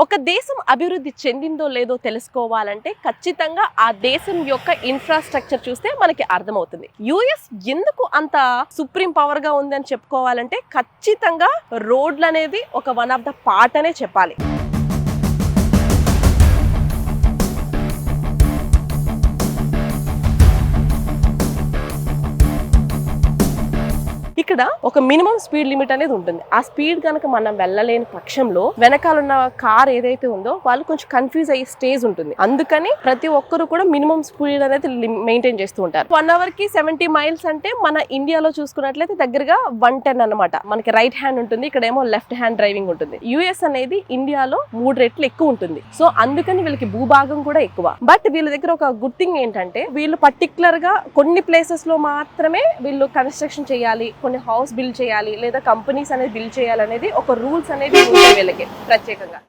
ఒక దేశం అభివృద్ధి చెందిందో లేదో తెలుసుకోవాలంటే ఖచ్చితంగా ఆ దేశం యొక్క ఇన్ఫ్రాస్ట్రక్చర్ చూస్తే మనకి అర్థమవుతుంది. యుఎస్ ఎందుకు అంత సుప్రీం పవర్ గా ఉందని చెప్పుకోవాలంటే ఖచ్చితంగా రోడ్లు అనేది ఒక వన్ ఆఫ్ ద పార్ట్ అనే చెప్పాలి. ఇక్కడ ఒక మినిమం స్పీడ్ లిమిట్ అనేది ఉంటుంది. ఆ స్పీడ్ కనుక మనం వెళ్ళలేని పక్షంలో వెనకాలన్న కార్ ఏదైతే ఉందో వాళ్ళు కొంచెం కన్ఫ్యూజ్ అయ్యే స్టేజ్ ఉంటుంది. అందుకని ప్రతి ఒక్కరు కూడా మినిమం స్పీడ్ అనేది మెయింటైన్ చేస్తూ ఉంటారు. 1 hour కి 70 miles అంటే మన ఇండియాలో చూసుకున్నట్లయితే దగ్గరగా 110 అన్నమాట. మనకి రైట్ హ్యాండ్ ఉంటుంది, ఇక్కడేమో లెఫ్ట్ హ్యాండ్ డ్రైవింగ్ ఉంటుంది. యుఎస్ అనేది ఇండియాలో 3 రెట్లు ఎక్కువ ఉంటుంది. సో అందుకని వీళ్ళకి భూభాగం కూడా ఎక్కువ. బట్ వీళ్ళ దగ్గర ఒక గుడ్ థింగ్ ఏంటంటే వీళ్ళు పర్టికులర్ గా కొన్ని ప్లేసెస్ లో మాత్రమే వీళ్ళు కన్స్ట్రక్షన్ చేయాలి, కొన్ని హౌస్ బిల్డ్ చేయాలి లేదా కంపెనీస్ అనేది బిల్డ్ చేయాలి అనేది ఒక రూల్స్ అనేది ఉంటాయి వీళ్ళకి ప్రత్యేకంగా.